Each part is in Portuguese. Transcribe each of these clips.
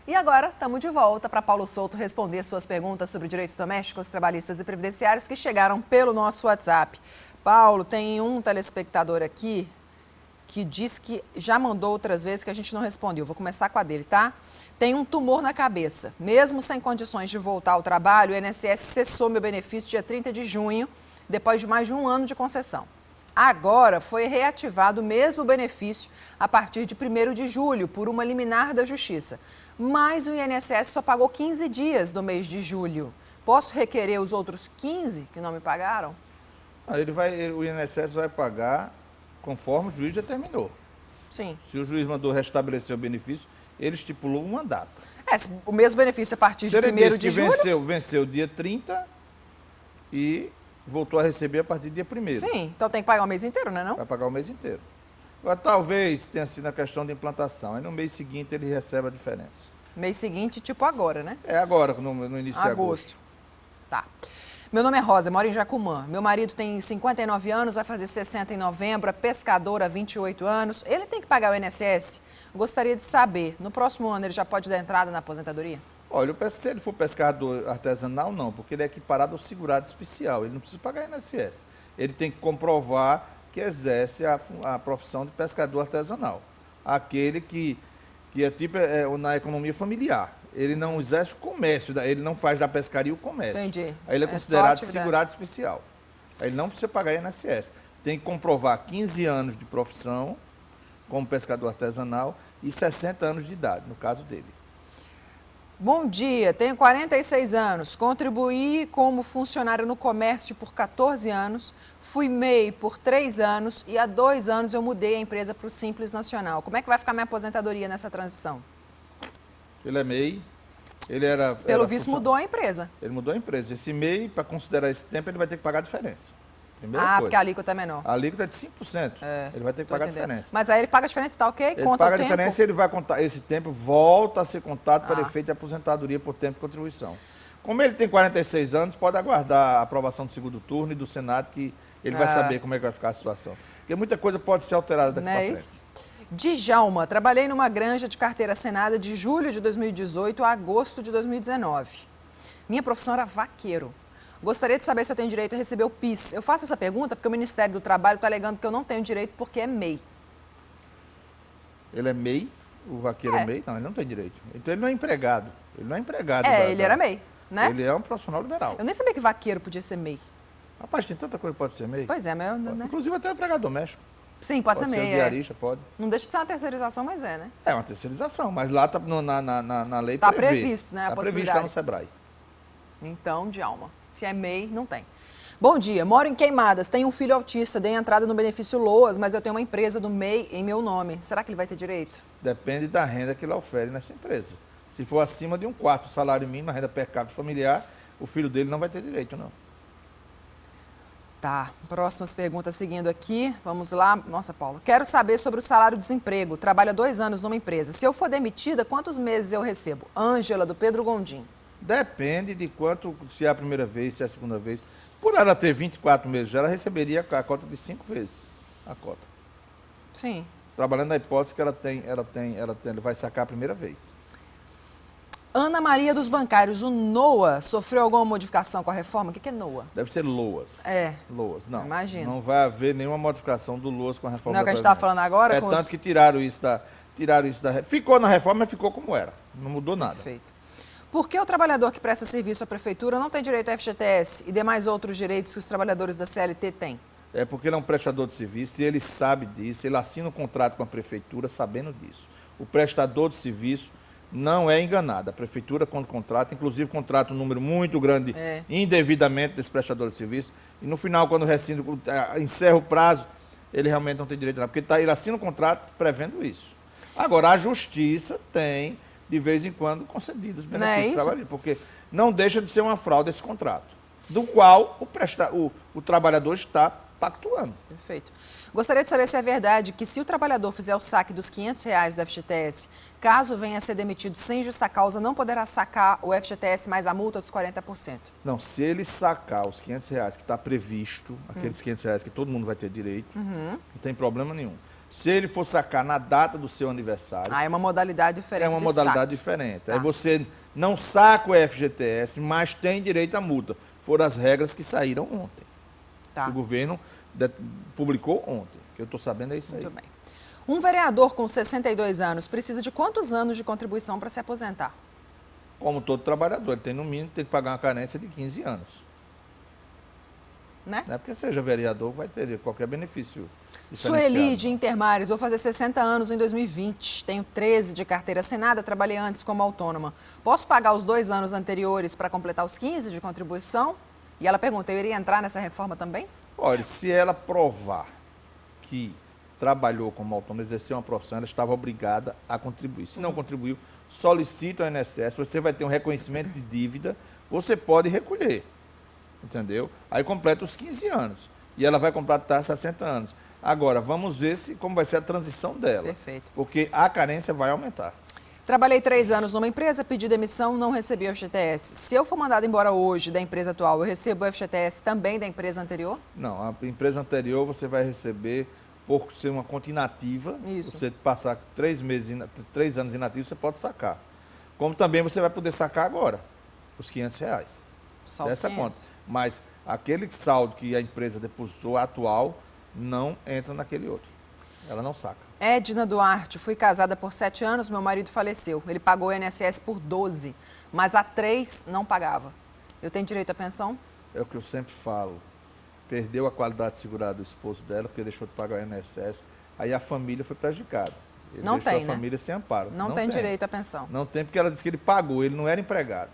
E agora, estamos de volta para Paulo Souto responder suas perguntas sobre direitos domésticos, trabalhistas e previdenciários que chegaram pelo nosso WhatsApp. Paulo, tem um telespectador aqui que diz que já mandou outras vezes que a gente não respondeu. Vou começar com a dele, tá? Tem um tumor na cabeça. Mesmo sem condições de voltar ao trabalho, o INSS cessou meu benefício dia 30 de junho, depois de mais de um ano de concessão. Agora foi reativado o mesmo benefício a partir de 1º de julho, por uma liminar da Justiça. Mas o INSS só pagou 15 dias do mês de julho. Posso requerer os outros 15 que não me pagaram? O INSS vai pagar conforme o juiz determinou. Sim. Se o juiz mandou restabelecer o benefício, ele estipulou uma data. O mesmo benefício a partir de 1º de julho? Venceu dia 30 e voltou a receber a partir do dia 1º. Sim, então tem que pagar o mês inteiro, né, não? Vai pagar o mês inteiro. Agora, talvez tenha sido a questão de implantação. Aí no mês seguinte ele recebe a diferença. Mês seguinte, tipo agora, né? É agora, no início de agosto. Tá. Meu nome é Rosa, moro em Jacumã. Meu marido tem 59 anos, vai fazer 60 em novembro, é pescador há 28 anos. Ele tem que pagar o INSS? Gostaria de saber, no próximo ano ele já pode dar entrada na aposentadoria? Olha, se ele for pescador artesanal, não, porque ele é equiparado ao segurado especial. Ele não precisa pagar INSS. Ele tem que comprovar que exerce a profissão de pescador artesanal. Aquele que é tipo na economia familiar. Ele não exerce o comércio, ele não faz da pescaria o comércio. Entendi. Aí ele é considerado segurado especial. Aí ele não precisa pagar INSS. Tem que comprovar 15 anos de profissão como pescador artesanal e 60 anos de idade, no caso dele. Bom dia, tenho 46 anos, contribuí como funcionário no comércio por 14 anos, fui MEI por 3 anos e há 2 anos eu mudei a empresa para o Simples Nacional. Como é que vai ficar minha aposentadoria nessa transição? Ele é MEI, Pelo visto mudou a empresa. Ele mudou a empresa. Esse MEI, para considerar esse tempo, ele vai ter que pagar a diferença. Porque a alíquota é menor. A alíquota é de 5%. Ele vai ter que pagar a diferença. Mas aí ele paga a diferença, tá ok? Ele paga a diferença e ele vai contar. Esse tempo volta a ser contado para efeito de aposentadoria por tempo de contribuição. Como ele tem 46 anos, pode aguardar a aprovação do segundo turno e do Senado, que ele vai saber como é que vai ficar a situação. Porque muita coisa pode ser alterada daqui para frente. Djalma, trabalhei numa granja de carteira assinada de julho de 2018 a agosto de 2019. Minha profissão era vaqueiro. Gostaria de saber se eu tenho direito a receber o PIS. Eu faço essa pergunta porque o Ministério do Trabalho está alegando que eu não tenho direito porque é MEI. Ele é MEI? O vaqueiro é MEI? Não, ele não tem direito. Então ele não é empregado. Ele não é empregado. Ele era MEI, né? Ele é um profissional liberal. Eu nem sabia que vaqueiro podia ser MEI. Rapaz, tem tanta coisa que pode ser MEI. Pois é, mas... Né? Inclusive até empregado doméstico. Sim, pode ser MEI. Diarista, pode. Não deixa de ser uma terceirização, mas é, né? É uma terceirização, mas lá tá, na lei está previsto, né? Está previsto lá no Sebrae. Então, Djalma, se é MEI, não tem. Bom dia, moro em Queimadas, tenho um filho autista, dei entrada no benefício LOAS, mas eu tenho uma empresa do MEI em meu nome. Será que ele vai ter direito? Depende da renda que ele ofere nessa empresa. Se for acima de 1/4 do salário mínimo, a renda per capita familiar, o filho dele não vai ter direito, não. Tá, próximas perguntas seguindo aqui. Vamos lá. Nossa, Paulo, quero saber sobre o salário-desemprego. Trabalho há 2 anos numa empresa. Se eu for demitida, quantos meses eu recebo? Ângela, do Pedro Gondim. Depende de quanto, se é a primeira vez, se é a segunda vez. Por ela ter 24 meses, ela receberia a cota de 5 vezes a cota. Sim. Trabalhando na hipótese que ela vai sacar a primeira vez. Ana Maria dos Bancários, o NOA sofreu alguma modificação com a reforma? O que é NOA? Deve ser LOAS. LOAS, não. Imagina. Não vai haver nenhuma modificação do LOAS com a reforma. Não é o que a gente estava falando agora? Tanto que tiraram isso da... Ficou na reforma, mas ficou como era. Não mudou nada. Perfeito. Por que o trabalhador que presta serviço à prefeitura não tem direito ao FGTS e demais outros direitos que os trabalhadores da CLT têm? É porque ele é um prestador de serviço e ele sabe disso, ele assina um contrato com a prefeitura sabendo disso. O prestador de serviço não é enganado. A prefeitura, quando contrata, inclusive contrata um número muito grande indevidamente desse prestador de serviço, e no final, quando encerra o prazo, ele realmente não tem direito a nada, porque ele assina um contrato prevendo isso. Agora, a justiça tem, de vez em quando, concedido os benefícios trabalhistas, porque não deixa de ser uma fraude esse contrato, do qual o trabalhador está pactuando. Perfeito. Gostaria de saber se é verdade que se o trabalhador fizer o saque dos R$ 500 do FGTS, caso venha a ser demitido sem justa causa, não poderá sacar o FGTS mais a multa dos 40%. Não, se ele sacar os R$ 500 que está previsto, aqueles R$ 500 que todo mundo vai ter direito, não tem problema nenhum. Se ele for sacar na data do seu aniversário... É uma modalidade diferente. É uma modalidade saque. diferente. Tá. Aí você não saca o FGTS, mas tem direito à multa. Foram as regras que saíram ontem. Tá. O governo publicou ontem. O que eu estou sabendo é isso aí. Muito bem. Um vereador com 62 anos precisa de quantos anos de contribuição para se aposentar? Como todo trabalhador, ele tem no mínimo tem que pagar uma carência de 15 anos. Né? Não é porque seja vereador vai ter qualquer benefício. Sueli de Intermares, vou fazer 60 anos em 2020. Tenho 13 de carteira assinada, trabalhei antes como autônoma. Posso pagar os 2 anos anteriores para completar os 15 de contribuição? E ela pergunta, eu iria entrar nessa reforma também? Olha, se ela provar que trabalhou como autônoma, exerceu uma profissão, ela estava obrigada a contribuir. Se não contribuiu, solicita ao INSS, você vai ter um reconhecimento de dívida, você pode recolher, entendeu? Aí completa os 15 anos e ela vai completar 60 anos. Agora, vamos ver como vai ser a transição dela. Perfeito. Porque a carência vai aumentar. Trabalhei 3 anos numa empresa, pedi demissão, não recebi o FGTS. Se eu for mandado embora hoje da empresa atual, eu recebo o FGTS também da empresa anterior? Não, a empresa anterior você vai receber, por ser uma conta inativa, Isso. você passar 3 anos inativo, você pode sacar. Como também você vai poder sacar agora, os R$ 500. Só os Dessa 500. conta. Mas aquele saldo que a empresa depositou atual não entra naquele outro. Ela não saca. Edna Duarte, fui casada por 7 anos, meu marido faleceu. Ele pagou o INSS por 12, mas há 3 não pagava. Eu tenho direito à pensão? É o que eu sempre falo. Perdeu a qualidade de segurada do esposo dela, porque deixou de pagar o INSS. Aí a família foi prejudicada. Ele Não deixou tem, a né? família sem amparo. Não tem direito à pensão. Não tem, porque ela disse que ele pagou, ele não era empregado.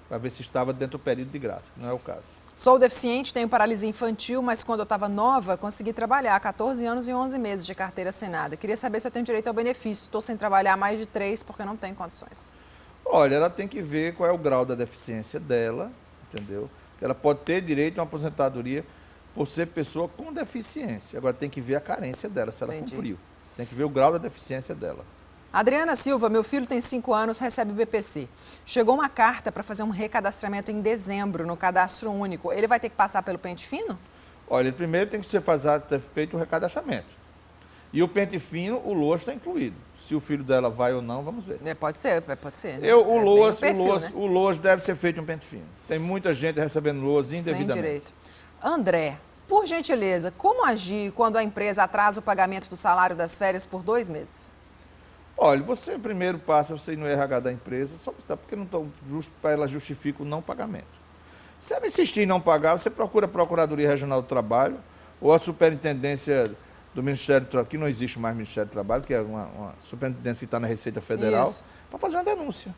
Para ver se estava dentro do período de graça, que não é o caso. Sou deficiente, tenho paralisia infantil, mas quando eu estava nova, consegui trabalhar 14 anos e 11 meses de carteira assinada. Queria saber se eu tenho direito ao benefício. Estou sem trabalhar há mais de 3 porque não tenho condições. Olha, ela tem que ver qual é o grau da deficiência dela, entendeu? Ela pode ter direito a uma aposentadoria por ser pessoa com deficiência. Agora tem que ver a carência dela, se ela Entendi. cumpriu. Tem que ver o grau da deficiência dela. Adriana Silva, meu filho tem 5 anos, recebe BPC. Chegou uma carta para fazer um recadastramento em dezembro no cadastro único. Ele vai ter que passar pelo pente fino? Olha, ele primeiro tem que ter feito o recadastramento. E o pente fino, o LOAS está incluído. Se o filho dela vai ou não, vamos ver. Pode ser, né? O Né? LOAS deve ser feito um pente fino. Tem muita gente recebendo LOAS indevidamente. Sem direito. André, por gentileza, como agir quando a empresa atrasa o pagamento do salário das férias por 2 meses? Olha, você primeiro passa você ir no RH da empresa, só porque não para ela justifica o não pagamento. Se ela insistir em não pagar, você procura a Procuradoria Regional do Trabalho ou a Superintendência do Ministério do Trabalho, que não existe mais Ministério do Trabalho, que é uma superintendência que está na Receita Federal, para fazer uma denúncia.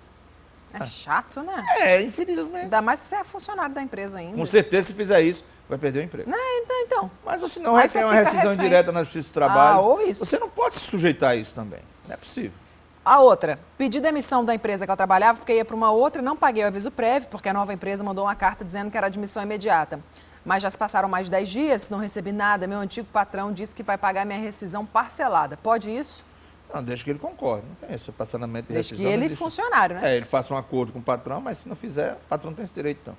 É chato, né? Infelizmente. Ainda mais se você é funcionário da empresa ainda. Com certeza, se fizer isso, vai perder o emprego. Então. Mas se não Aí vai você ter uma fica rescisão refém. direta na Justiça do Trabalho, ou isso. você não pode se sujeitar a isso também. Não é possível. A outra, pedi demissão da empresa que eu trabalhava porque ia para uma outra e não paguei o aviso prévio, porque a nova empresa mandou uma carta dizendo que era admissão imediata. Mas já se passaram mais de 10 dias, não recebi nada. Meu antigo patrão disse que vai pagar minha rescisão parcelada. Pode isso? Não, desde que ele concorde. Não tem esse parcelamento de Desde rescisão. que não ele existe. funcionário, né? Ele faça um acordo com o patrão, mas se não fizer, o patrão tem esse direito, então.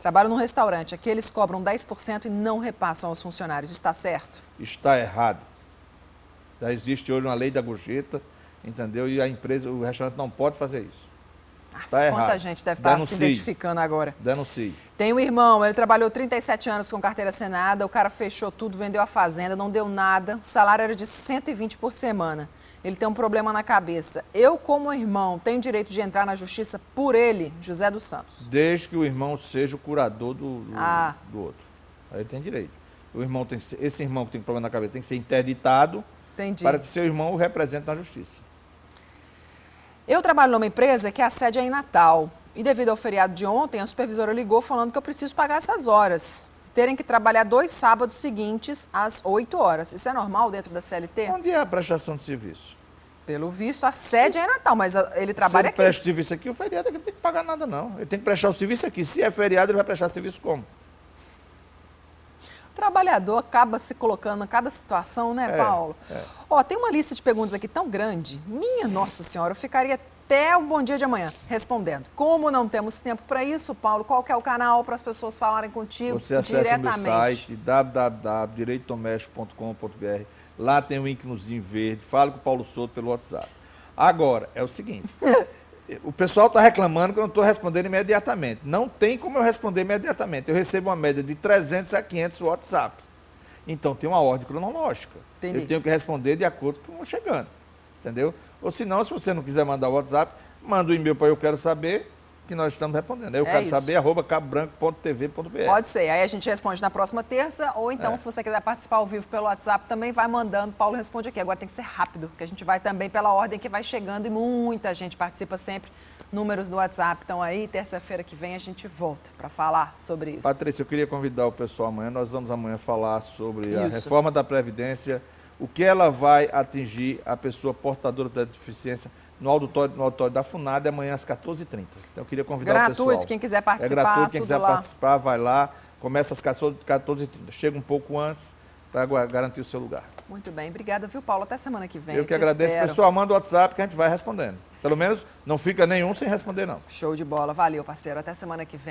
Trabalho num restaurante. Aqui eles cobram 10% e não repassam aos funcionários. Está certo? Está errado. Já existe hoje uma lei da gorjeta, entendeu? E a empresa, o restaurante não pode fazer isso. Está errado. Quanta gente deve estar se Denuncie. identificando agora. Denuncie. Tem um irmão, ele trabalhou 37 anos com carteira assinada, o cara fechou tudo, vendeu a fazenda, não deu nada, o salário era de 120 por semana. Ele tem um problema na cabeça. Eu, como irmão, tenho direito de entrar na justiça por ele, José dos Santos. Desde que o irmão seja o curador do outro. Aí ele tem direito. Esse irmão que tem problema na cabeça tem que ser interditado. Entendi. Para que seu irmão o represente na justiça. Eu trabalho numa empresa que a sede é em Natal. E devido ao feriado de ontem, a supervisora ligou falando que eu preciso pagar essas horas. Terem que trabalhar 2 sábados seguintes às 8 horas. Isso é normal dentro da CLT? Onde é a prestação de serviço? Pelo visto, a sede é em Natal, mas ele trabalha Se ele aqui. presta serviço aqui, o feriado é que não tem que pagar nada, não. Ele tem que prestar o serviço aqui. Se é feriado, ele vai prestar serviço como? trabalhador acaba se colocando em cada situação, né, Paulo? Ó, tem uma lista de perguntas aqui tão grande. Minha Nossa Senhora, eu ficaria até o Bom Dia de Amanhã respondendo. Como não temos tempo para isso, Paulo, qual que é o canal para as pessoas falarem contigo diretamente? Você acessa o meu site, www.direitodoméstico.com.br. Lá tem um íconozinho verde. Fala com o Paulo Souto pelo WhatsApp. Agora, é o seguinte... O pessoal está reclamando que eu não estou respondendo imediatamente. Não tem como eu responder imediatamente. Eu recebo uma média de 300 a 500 WhatsApps. Então, tem uma ordem cronológica. Entendi. Eu tenho que responder de acordo com o que vão chegando. Entendeu? Ou se não, se você não quiser mandar o WhatsApp, manda um e-mail para eu quero saber, que nós estamos respondendo. Eu quero saber, @cabobranco.tv.br. Pode ser. Aí a gente responde na próxima terça, ou então, se você quiser participar ao vivo pelo WhatsApp, também vai mandando. Paulo responde aqui. Agora tem que ser rápido, porque a gente vai também pela ordem que vai chegando e muita gente participa sempre. Números do WhatsApp estão aí. Terça-feira que vem a gente volta para falar sobre isso. Patrícia, eu queria convidar o pessoal amanhã. Nós vamos amanhã falar sobre a reforma da Previdência, o que ela vai atingir a pessoa portadora da deficiência no auditório da FUNAD amanhã às 14h30. Então eu queria convidar o pessoal. Gratuito, quem quiser participar, é gratuito, quem quiser lá. participar, vai lá, começa às 14h30, chega um pouco antes para garantir o seu lugar. Muito bem, obrigada, viu, Paulo? Até semana que vem. Eu que agradeço. Espero. Pessoal, manda o WhatsApp que a gente vai respondendo. Pelo menos não fica nenhum sem responder, não. Show de bola. Valeu, parceiro. Até semana que vem.